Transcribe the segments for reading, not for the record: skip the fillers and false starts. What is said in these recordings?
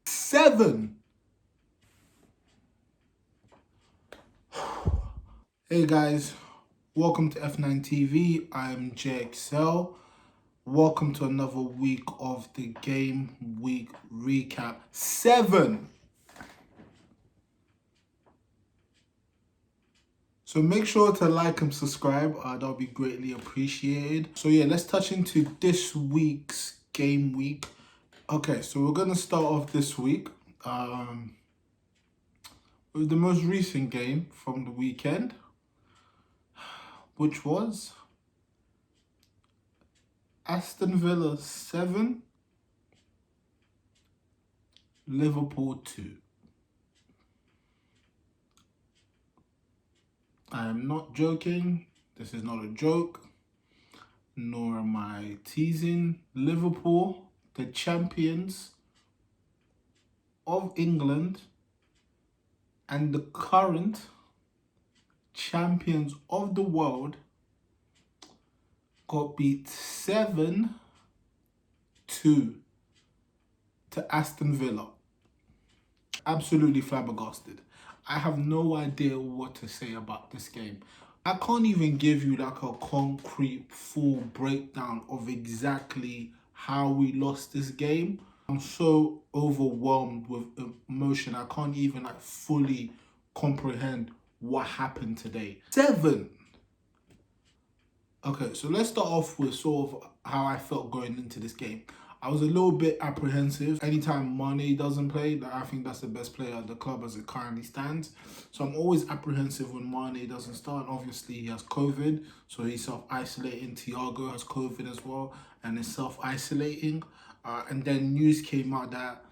7. Hey guys, welcome to F9 TV. I'm JXL. Welcome to another week of the Game Week recap. 7. So make sure to like and subscribe. That'll be greatly appreciated. So yeah, let's touch into this week's Game Week. Okay, so we're gonna start off this week with the most recent game from the weekend, which was Aston Villa 7, Liverpool 2. I am not joking. This is not a joke, nor am I teasing. Liverpool, the champions of England and the current champions of the world, got beat 7-2 to Aston Villa. Absolutely flabbergasted. I have no idea what to say about this game. I can't even give you like a concrete full breakdown of exactly how we lost this game. I'm so overwhelmed with emotion. I can't even like fully comprehend what happened today. 7. Okay, so let's start off with sort of how I felt going into this game. I was a little bit apprehensive. Anytime Mane doesn't play, I think that's the best player at the club as it currently stands. So I'm always apprehensive when Mane doesn't start. Obviously, he has COVID, so he's self-isolating. Thiago has COVID as well, and is self-isolating. And then news came out that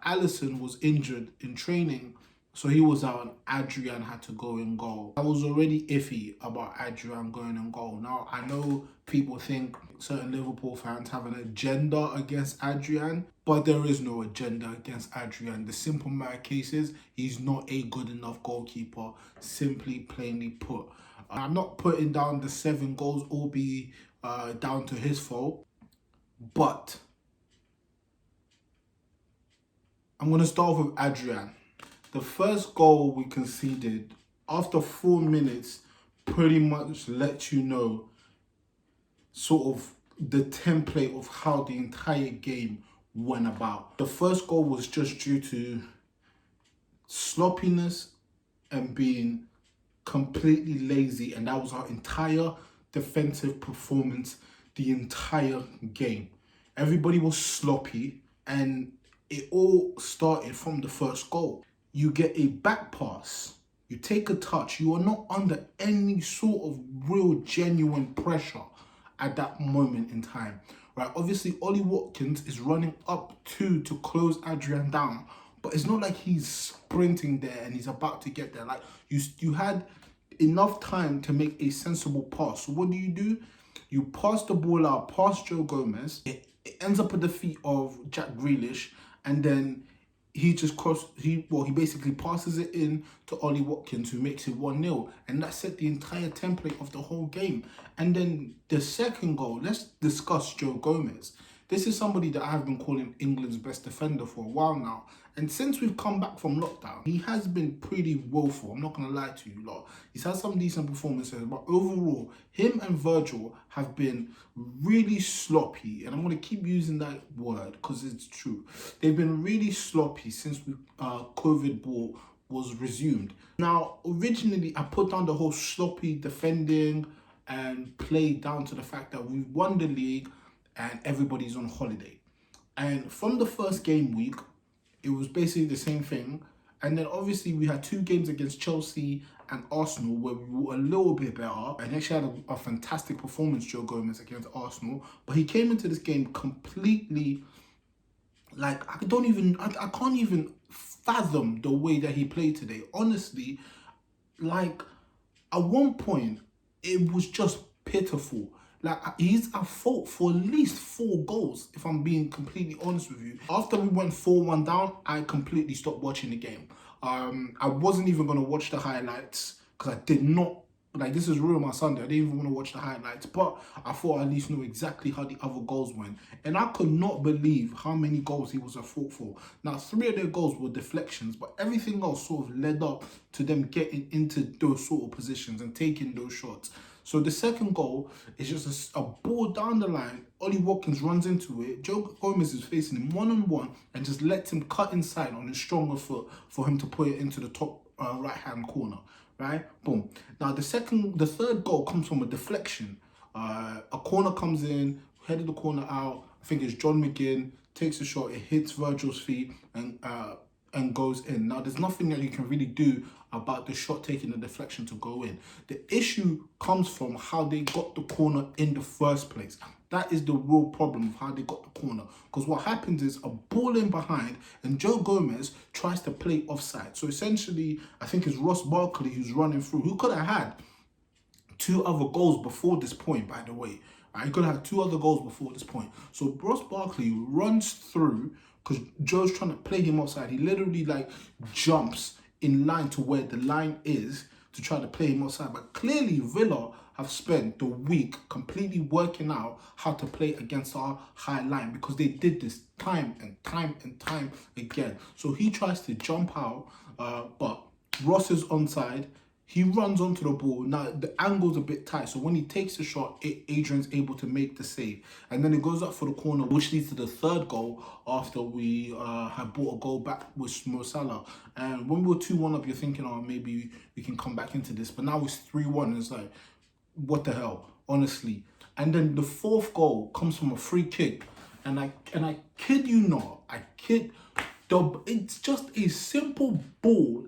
Alisson was injured in training, so he was out and Adrian had to go in goal. I was already iffy about Adrian going in goal. Now, I know people think certain Liverpool fans have an agenda against Adrian, but there is no agenda against Adrian. The simple matter case is he's not a good enough goalkeeper, simply plainly put. I'm not putting down the 7 goals all be down to his fault, but I'm going to start off with Adrian. The first goal we conceded after 4 minutes pretty much let you know sort of the template of how the entire game went about. The first goal was just due to sloppiness and being completely lazy, and that was our entire defensive performance the entire game. Everybody was sloppy, and it all started from the first goal. You get a back pass, you take a touch, you are not under any sort of real genuine pressure at that moment in time, right? Obviously, Ollie Watkins is running up to close Adrian down, but it's not like he's sprinting there and he's about to get there. Like, you had enough time to make a sensible pass. So what do? You pass the ball out past Joe Gomez, it ends up at the feet of Jack Grealish, and then he basically passes it in to Ollie Watkins, who makes it 1-0. And that set the entire template of the whole game. And then the second goal, let's discuss Joe Gomez. This is somebody that I have been calling England's best defender for a while now. And since we've come back from lockdown, he has been pretty woeful. I'm not going to lie to you lot. He's had some decent performances, but overall, him and Virgil have been really sloppy. And I'm going to keep using that word because it's true. They've been really sloppy since COVID ball was resumed. Now, originally, I put down the whole sloppy defending and play down to the fact that we won the league and everybody's on holiday. And from the first game week, it was basically the same thing. And then obviously we had 2 games against Chelsea and Arsenal where we were a little bit better. And he actually had a fantastic performance, Joe Gomez, against Arsenal. But he came into this game completely, like, I can't even fathom the way that he played today. Honestly, like, at one point, it was just pitiful. Like, he's at fault for at least 4 goals, if I'm being completely honest with you. After we went 4-1 down, I completely stopped watching the game. I wasn't even going to watch the highlights because I did not Like, this is ruined my Sunday. I didn't even want to watch the highlights, but I thought I'd at least know exactly how the other goals went. And I could not believe how many goals he was at fault for. Now, 3 of their goals were deflections, but everything else sort of led up to them getting into those sort of positions and taking those shots. So the second goal is just a ball down the line. Ollie Watkins runs into it. Joe Gomez is facing him one-on-one and just lets him cut inside on his stronger foot for him to put it into the top right-hand corner. Right, boom. Now the third goal comes from a deflection. A corner comes in, headed the corner out. I think it's John McGinn takes a shot. It hits Virgil's feet and goes in. Now there's nothing that you can really do about the shot taking the deflection to go in. The issue comes from how they got the corner in the first place. That is the real problem of how they got the corner. Because what happens is a ball in behind and Joe Gomez tries to play offside. So essentially, I think it's Ross Barkley who's running through, who could have had 2 other goals before this point, by the way. He could have had 2 other goals before this point. So Ross Barkley runs through because Joe's trying to play him offside. He literally like jumps in line to where the line is to try to play him offside. But clearly Villa have spent the week completely working out how to play against our high line, because they did this time and time and time again. So he tries to jump out, but Ross is onside. He runs onto the ball. Now, the angle's a bit tight, so when he takes the shot, Adrian's able to make the save. And then it goes up for the corner, which leads to the third goal after we had brought a goal back with Mo Salah. And when we were 2-1 up, you're thinking, oh, maybe we can come back into this. But now it's 3-1. It's like, what the hell, honestly. And then the fourth goal comes from a free kick. And I kid you not, it's just a simple ball,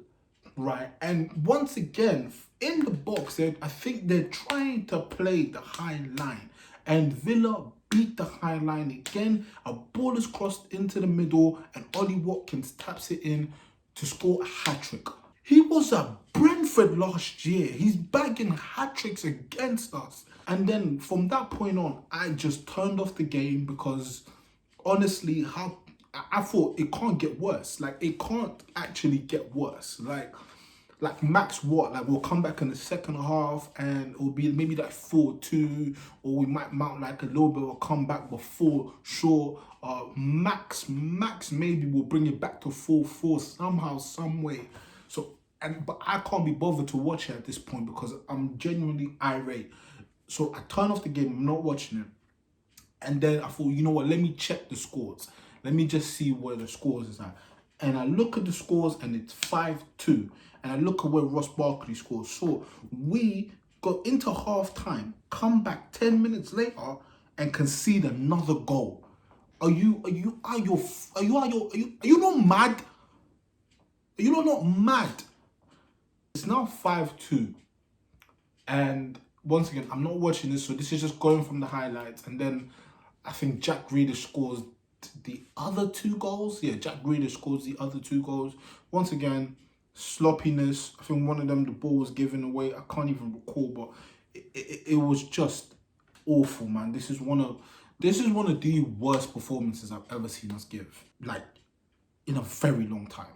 right? And once again, in the box, I think they're trying to play the high line. And Villa beat the high line again. A ball is crossed into the middle and Ollie Watkins taps it in to score a hat-trick. He was at Brentford last year. He's bagging hat-tricks against us. And then from that point on, I just turned off the game because honestly, I thought it can't get worse. Like, it can't actually get worse. Like max what? Like, we'll come back in the second half and it will be maybe like 4-2, or we might mount like a little bit of a comeback before, sure. Max maybe we'll bring it back to 4-4 somehow, some way. So, but I can't be bothered to watch it at this point because I'm genuinely irate. So I turn off the game, I'm not watching it. And then I thought, you know what, let me check the scores. Let me just see where the scores is at. And I look at the scores and it's 5-2. And I look at where Ross Barkley scores. So we go into half time, come back 10 minutes later and concede another goal. Are you not mad? Are you not mad? It's now 5-2. And once again, I'm not watching this, so this is just going from the highlights. And then I think Jack Grealish scores the other 2 goals. Yeah, Jack Grealish scores the other 2 goals. Once again, sloppiness. I think one of them, the ball was given away. I can't even recall, but it was just awful, man. This is one of the worst performances I've ever seen us give, like, in a very long time.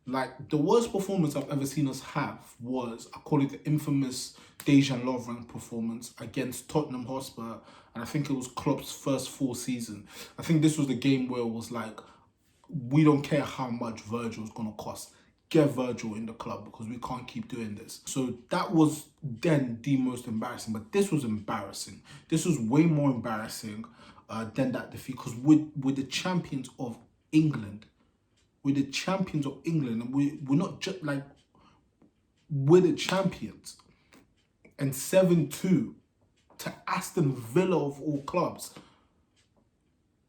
Like, the worst performance I've ever seen us have was, I call it the infamous Dejan Lovren performance against Tottenham Hotspur. And I think it was Klopp's first full season. I think this was the game where it was like, we don't care how much Virgil's going to cost. Get Virgil in the club because we can't keep doing this. So that was then the most embarrassing. But this was embarrassing. This was way more embarrassing than that defeat. Because we're the champions of England. We're the champions of England, and we're not just like, we're the champions. And 7-2 to Aston Villa of all clubs.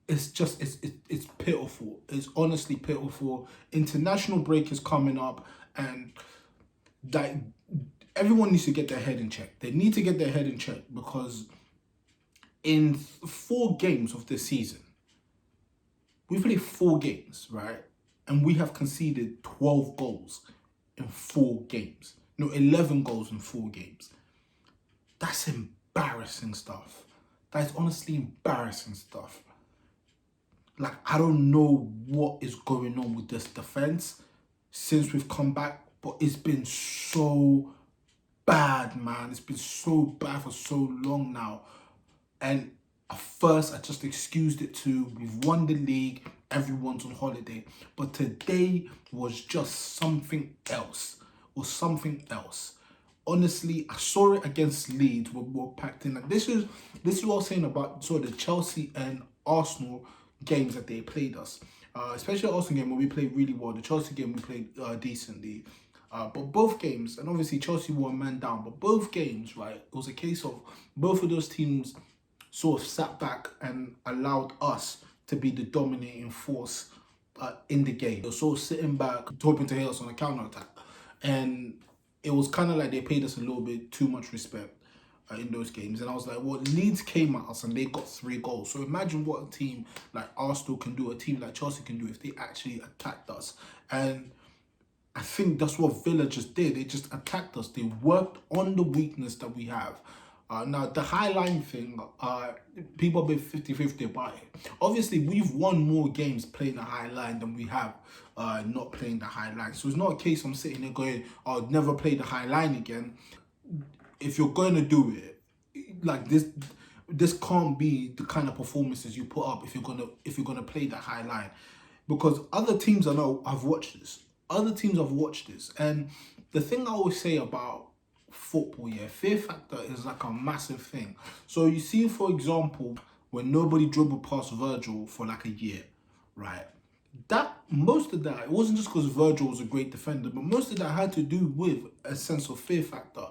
It's just, it's pitiful. It's honestly pitiful. International break is coming up, and like, everyone needs to get their head in check. They need to get their head in check because in 4 games of this season, we played 4 games, right? And we have conceded 12 goals in 4 games. No, 11 goals in 4 games. That's embarrassing stuff. That is honestly embarrassing stuff. Like, I don't know what is going on with this defense since we've come back, but it's been so bad, man. It's been so bad for so long now. And at first, I just excused it to we've won the league, everyone's on holiday. But today was just something else. Was something else. Honestly, I saw it against Leeds. We're packed in. And this is what I was saying about sort of the Chelsea and Arsenal games that they played us. Especially the Arsenal game where we played really well. The Chelsea game we played decently. But both games, and obviously Chelsea were a man down, but both games, right, it was a case of both of those teams sort of sat back and allowed us to be the dominating force in the game. They were sort of sitting back, hoping to hit us on a counter-attack. And it was kind of like they paid us a little bit too much respect in those games. And I was like, well, Leeds came at us and they got 3 goals. So imagine what a team like Arsenal can do, a team like Chelsea can do if they actually attacked us. And I think that's what Villa just did. They just attacked us. They worked on the weakness that we have. Now, the high line thing, people have been 50-50 about it. Obviously, we've won more games playing the high line than we have not playing the high line. So it's not a case I'm sitting there going, I'll never play the high line again. If you're going to do it, like this can't be the kind of performances you put up if you're gonna play that high line. Because other teams I know have watched this. Other teams have watched this. And the thing I always say about football, yeah, fear factor is like a massive thing. So you see, for example, when nobody dribbled past Virgil for like a year, right? Most of that, it wasn't just because Virgil was a great defender, but most of that had to do with a sense of fear factor.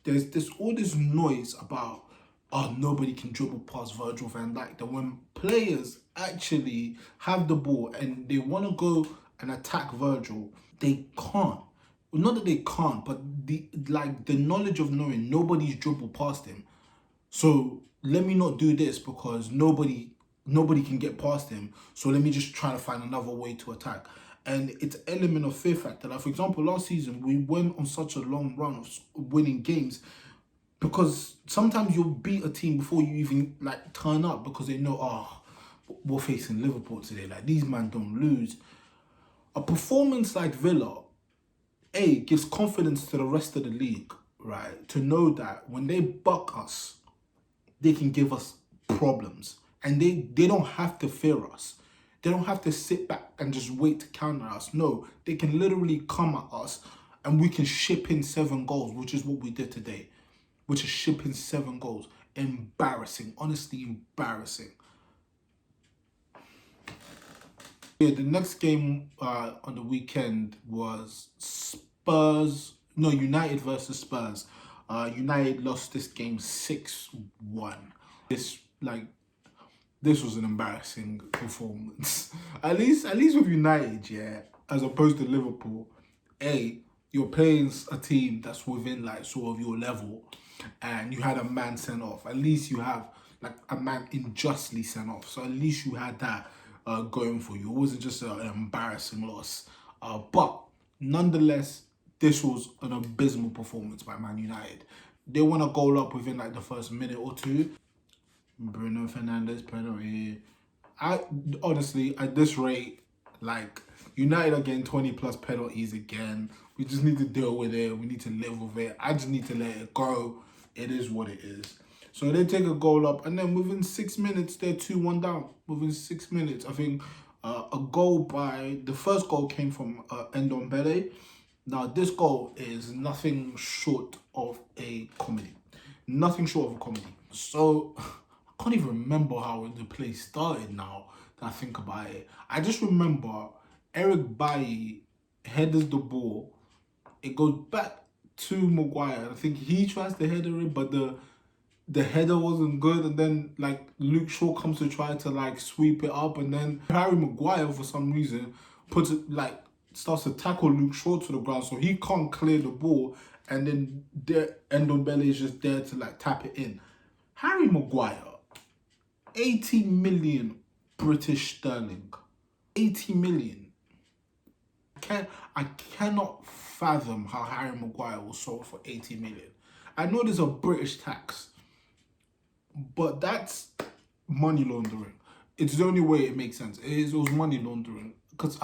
There's all this noise about, oh, nobody can dribble past Virgil van Dijk. That when players actually have the ball and they want to go and attack Virgil, they can't. Well, not that they can't, but the knowledge of knowing nobody's dribbled past him. So let me not do this because nobody can get past him. So let me just try to find another way to attack. And it's an element of fear factor. Like, for example, last season, we went on such a long run of winning games because sometimes you'll beat a team before you even like turn up because they know, oh, we're facing Liverpool today. Like, these men don't lose. A performance like Villa, gives confidence to the rest of the league, right? To know that when they buck us, they can give us problems. And they don't have to fear us. They don't have to sit back and just wait to counter us. No, they can literally come at us and we can ship in 7 goals, which is what we did today. Which is shipping 7 goals. Embarrassing. Honestly, embarrassing. Yeah, the next game on the weekend was United versus Spurs. United lost this game 6-1. This was an embarrassing performance. At least with United, yeah, as opposed to Liverpool. You're playing a team that's within like sort of your level, and you had a man sent off. At least you have like a man unjustly sent off. So at least you had that going for you. It wasn't just an embarrassing loss. But nonetheless, this was an abysmal performance by Man United. They won a goal up within like the first minute or two. Bruno Fernandes penalty. Honestly, at this rate, like, United are getting 20 plus penalties again. We just need to deal with it. We need to live with it. I just need to let it go. It is what it is. So they take a goal up, and then within 6 minutes, they're 2-1 down. Within 6 minutes, I think the first goal came from Ndombele. Now, this goal is nothing short of a comedy. Nothing short of a comedy. So, I can't even remember how the play started now that I think about it. I just remember Eric Bailly headers the ball. It goes back to Maguire. I think he tries to header it, but the header wasn't good, and then like Luke Shaw comes to try to like sweep it up, and then Harry Maguire for some reason starts to tackle Luke Shaw to the ground, so he can't clear the ball, and then Ndombele is just there to like tap it in. Harry Maguire, 80 million British sterling, 80 million. I cannot fathom how Harry Maguire was sold for 80 million. I know there's a British tax, but that's money laundering. It's the only way it makes sense. It was money laundering. Because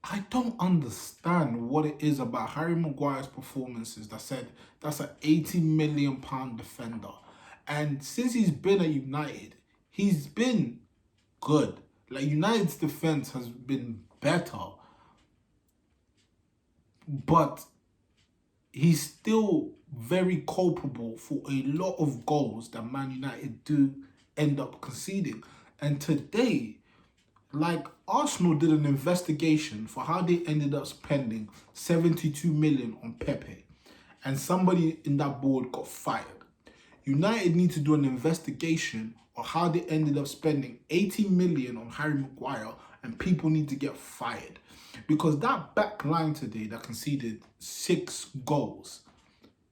I don't understand what it is about Harry Maguire's performances that said that's an £80 million defender. And since he's been at United, he's been good. Like, United's defense has been better, but he's still very culpable for a lot of goals that Man United do end up conceding. And today, like, Arsenal did an investigation for how they ended up spending 72 million on Pepe, and somebody in that board got fired. United need to do an investigation on how they ended up spending 80 million on Harry Maguire, and people need to get fired. Because that back line today that conceded 6 goals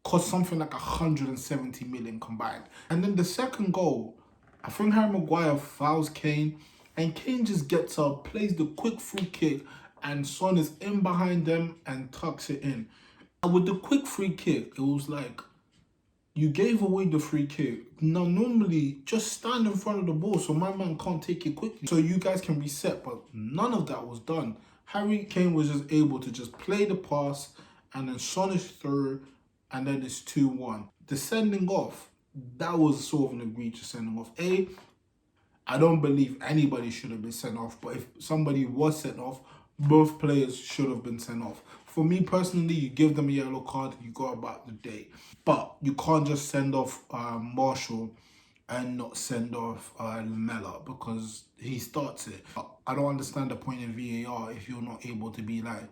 cost something like 170 million combined. And then the second goal, I think Harry Maguire fouls Kane, and Kane just gets up, plays the quick free kick, and Son is in behind them and tucks it in. And with the quick free kick, it was like, you gave away the free kick. Now, normally, just stand in front of the ball so my man can't take it quickly, so you guys can reset. But none of that was done. Harry Kane was just able to just play the pass, and then Son is through, and then it's 2-1. The sending off, that was sort of an egregious sending off. I don't believe anybody should have been sent off, but if somebody was sent off, both players should have been sent off. For me personally, you give them a yellow card, you go about the day. But you can't just send off Marshall and not send off Lamella, because he starts it. I don't understand the point in VAR if you're not able to be like,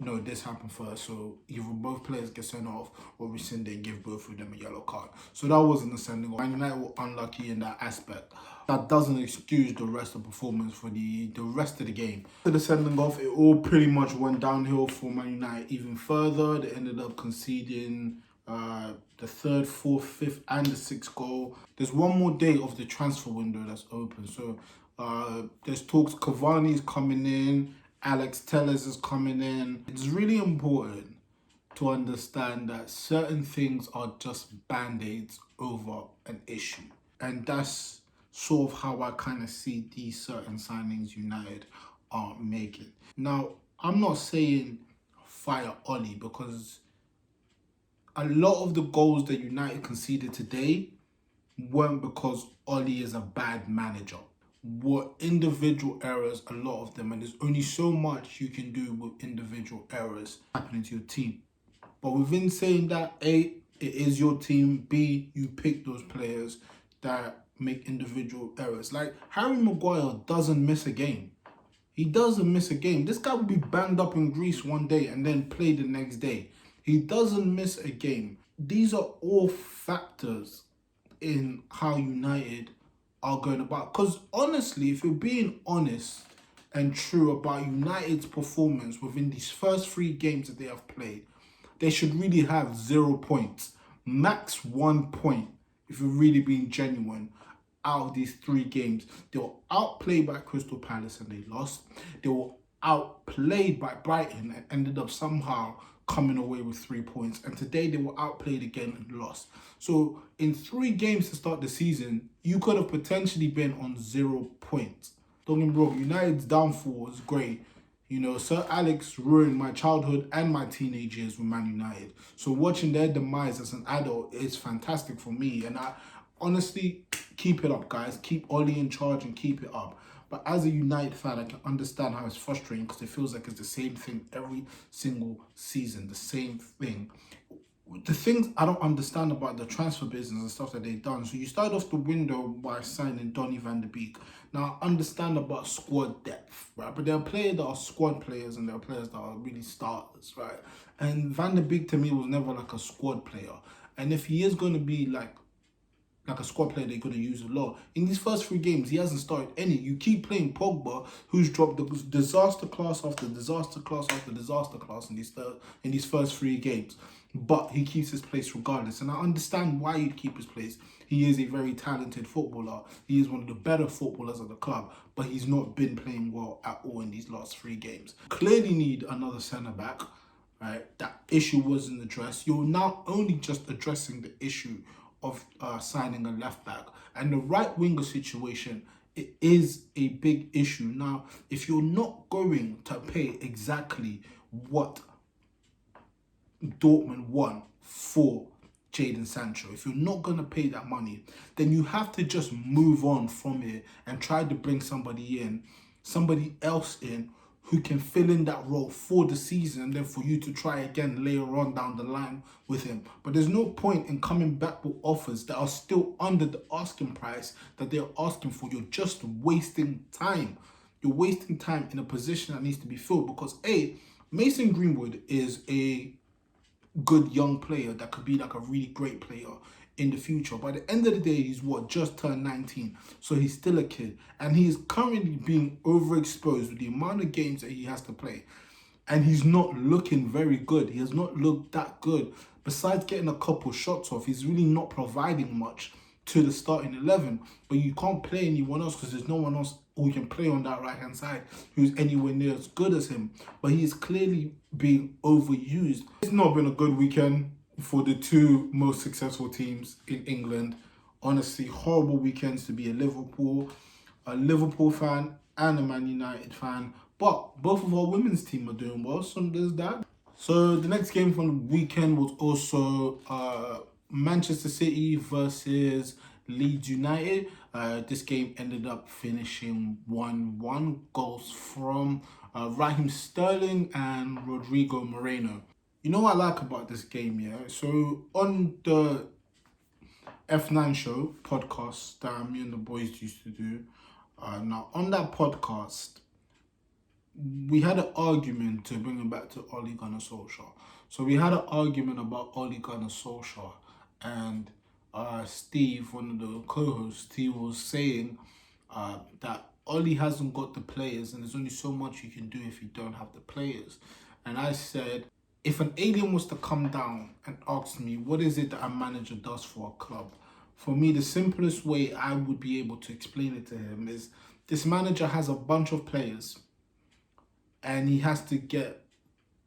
no, this happened first, so either both players get sent off or rescind it and give both of them a yellow card. So that wasn't a sending off. Man United were unlucky in that aspect. That doesn't excuse the rest of the performance for the rest of the game. After the sending off, it all pretty much went downhill for Man United even further. They ended up conceding the third, fourth, fifth, and the sixth goal. There's one more day of the transfer window that's open. So there's talks, Cavani's coming in, Alex Telles is coming in. It's really important to understand that certain things are just band-aids over an issue. And that's sort of how I kind of see these certain signings United are making. Now, I'm not saying fire Ollie, because a lot of the goals that United conceded today weren't because Ollie is a bad manager. Were individual errors, a lot of them, and there's only so much you can do with individual errors happening to your team. But within saying that, A, it is your team, B, you pick those players that make individual errors. Like, Harry Maguire doesn't miss a game. He doesn't miss a game. This guy will be banged up in Greece one day and then play the next day. He doesn't miss a game. These are all factors in how United are going about. Because honestly, if you're being honest and true about United's performance within these first 3 games that they have played, they should really have 0 points. Max 1 point, if you're really being genuine, out of these 3 games. They were outplayed by Crystal Palace and they lost. They were outplayed by Brighton and ended up somehow coming away with 3 points. And today they were outplayed again and lost. So in 3 games to start the season, you could have potentially been on 0 points. Don't get me wrong, United's downfall was great. You know, Sir Alex ruined my childhood and my teenage years with Man United. So watching their demise as an adult is fantastic for me. And I honestly, keep it up, guys. Keep Ollie in charge and keep it up. But as a United fan, I can understand how it's frustrating, because it feels like it's the same thing every single season, the same thing. The things I don't understand about the transfer business and stuff that they've done. So you started off the window by signing Donny van de Beek. Now, I understand about squad depth, right? But there are players that are squad players and there are players that are really starters, right? And Van de Beek to me was never like a squad player. And if he is going to be like a squad player they're going to use a lot, in these first 3 games, he hasn't started any. You keep playing Pogba, who's dropped the disaster class after disaster class after disaster class in these first 3 games. But he keeps his place regardless. And I understand why he'd keep his place. He is a very talented footballer. He is one of the better footballers at the club. But he's not been playing well at all in these last 3 games. Clearly need another centre-back. Right? That issue wasn't addressed. You're now only just addressing the issue of signing a left-back. And the right-winger situation It is a big issue. Now, if you're not going to pay exactly what Dortmund won for Jadon Sancho, if you're not going to pay that money, then you have to just move on from it and try to bring somebody else in who can fill in that role for the season, and then for you to try again later on down the line with him. But there's no point in coming back with offers that are still under the asking price that they're asking for. You're just wasting time. You're wasting time in a position that needs to be filled, because Mason Greenwood is a good young player that could be like a really great player in the future. By the end of the day, he's just turned 19, so he's still a kid, and he is currently being overexposed with the amount of games that he has to play, and he's not looking very good. He has not looked that good. Besides getting a couple shots off, he's really not providing much to the starting 11. But you can't play anyone else because there's no one else who can play on that right hand side who's anywhere near as good as him. But he is clearly being overused. It's not been a good weekend for the two most successful teams in England. Honestly, horrible weekends to be a Liverpool fan and a Man United fan. But both of our women's team are doing well, so there's that. So the next game from the weekend was also Manchester City versus Leeds United. This game ended up finishing 1-1. Goals from Raheem Sterling and Rodrigo Moreno. You know what I like about this game, yeah? So on the F9 show podcast that me and the boys used to do, now on that podcast, we had an argument to bring it back to Ole Gunnar Solskjaer. So we had an argument about Ole Gunnar Solskjaer, and Steve, one of the co-hosts, he was saying that Ole hasn't got the players, and there's only so much you can do if you don't have the players. And I said, if an alien was to come down and ask me, what is it that a manager does for a club? For me, the simplest way I would be able to explain it to him is, this manager has a bunch of players, and he has to get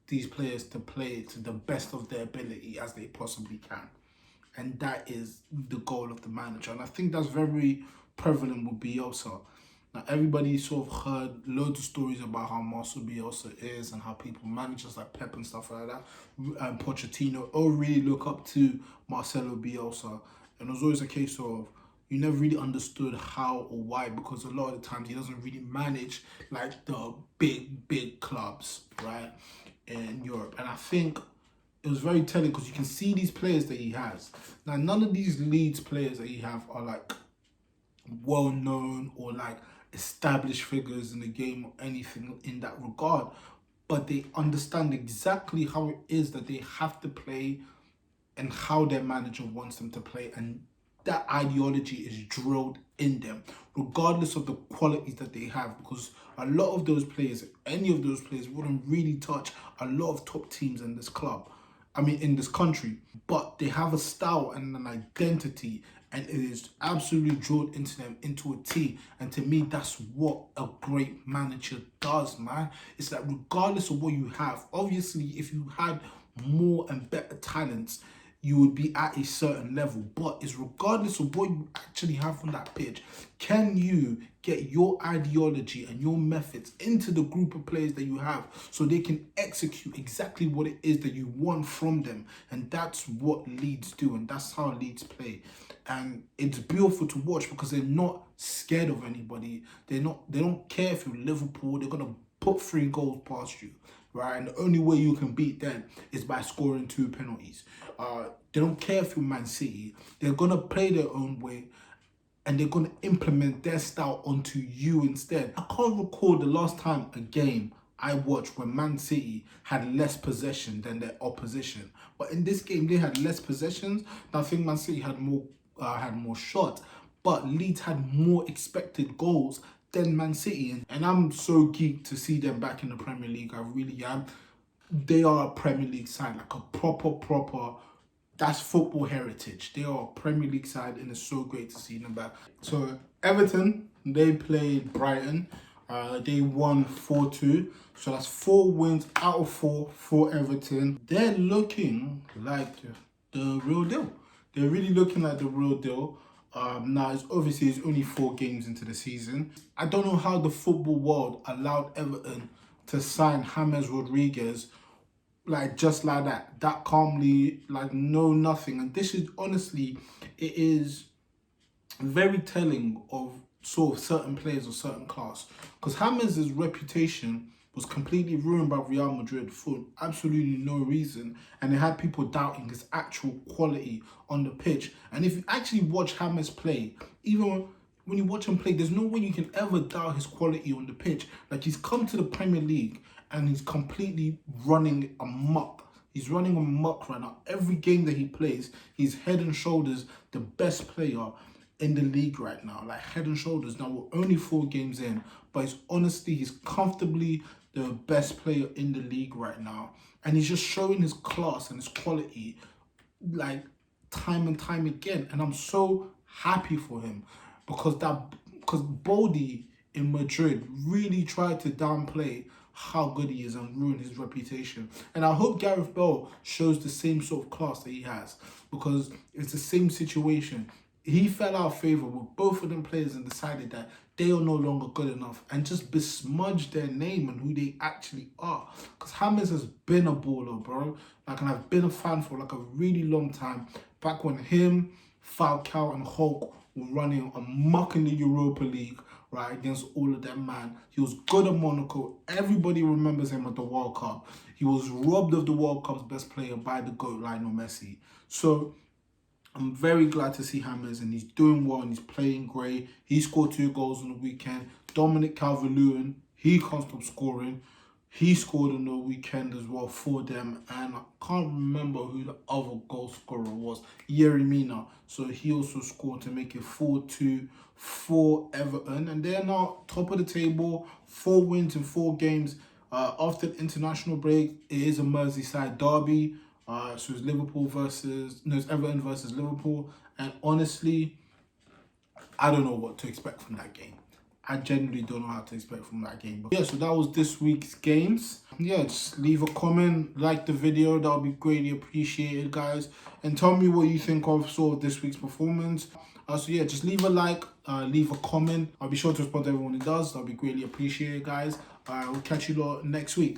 these players to play to the best of their ability as they possibly can. And that is the goal of the manager. And I think that's very prevalent with Bielsa. Now, everybody sort of heard loads of stories about how Marcel Bielsa is and how people, managers like Pep and stuff like that, and Pochettino, all really look up to Marcelo Bielsa. And it was always a case of, you never really understood how or why, because a lot of the times he doesn't really manage like the big clubs, right, in Europe. And I think it was very telling because you can see these players that he has. Now, none of these Leeds players that he have are like well-known or like established figures in the game or anything in that regard, but they understand exactly how it is that they have to play and how their manager wants them to play, and that ideology is drilled in them, regardless of the qualities that they have, because a lot of those players, any of those players, wouldn't really touch a lot of top teams in this club. In this country, but they have a style and an identity, and it is absolutely drilled into them, into a T. And to me, that's what a great manager does, man. It's like, regardless of what you have, obviously, if you had more and better talents, you would be at a certain level. But it's regardless of what you actually have on that pitch, can you get your ideology and your methods into the group of players that you have so they can execute exactly what it is that you want from them? And that's what Leeds do, and that's how Leeds play. And it's beautiful to watch because they're not scared of anybody. They don't care if you're Liverpool. They're gonna put 3 goals past you, right? And the only way you can beat them is by scoring 2 penalties. They don't care if you're Man City. They're gonna play their own way, and they're gonna implement their style onto you instead. I can't recall the last time a game I watched when Man City had less possession than their opposition. But in this game, they had less possessions. I think Man City had more shots, but Leeds had more expected goals than Man City. And I'm so geeked to see them back in the Premier League. I really am. They are a Premier League side, like a proper, that's football heritage. They are a Premier League side, and it's so great to see them back. So Everton, they played Brighton. They won 4-2. So that's 4 wins out of 4 for Everton. They're looking like the real deal. They're really looking like the real deal. Now, it's only 4 games into the season. I don't know how the football world allowed Everton to sign James Rodriguez like just like that calmly, like no nothing. And this is honestly, it is very telling of sort of certain players of certain class. Because James' reputation was completely ruined by Real Madrid for absolutely no reason, and they had people doubting his actual quality on the pitch. And if you actually watch James play, even when you watch him play, there's no way you can ever doubt his quality on the pitch. Like, he's come to the Premier League and he's completely running amok. He's running amok right now. Every game that he plays, he's head and shoulders the best player in the league right now. Like, head and shoulders. Now, we're only 4 games in, but he's comfortably the best player in the league right now. And he's just showing his class and his quality, like, time and time again. And I'm so happy for him because Baldy in Madrid really tried to downplay how good he is and ruin his reputation. And I hope Gareth Bale shows the same sort of class that he has, because it's the same situation. He fell out of favour with both of them players and decided that they are no longer good enough and just besmudged their name and who they actually are. Because James has been a baller, bro. Like, and I've been a fan for like a really long time. Back when him, Falcao and Hulk were running amok in the Europa League, right, against all of them, man. He was good at Monaco. Everybody remembers him at the World Cup. He was robbed of the World Cup's best player by the GOAT, Lionel Messi. So I'm very glad to see James, and he's doing well and he's playing great. He scored 2 goals on the weekend. Dominic Calvert-Lewin, he can't stop scoring. He scored on the weekend as well for them, and I can't remember who the other goal scorer was. Yerry Mina. So he also scored to make it 4-2 for Everton, and they're now top of the table. 4 wins in 4 games. After the international break, it is a Merseyside derby. So it's Everton versus Liverpool, and honestly, I don't know what to expect from that game. I genuinely don't know how to expect from that game. But yeah, so that was this week's games. Yeah, just leave a comment, like the video. That would be greatly appreciated, guys. And tell me what you think of sort of this week's performance. So yeah, just leave a like, leave a comment. I'll be sure to respond to everyone who does. That'll be greatly appreciated, guys. We'll catch you lot next week.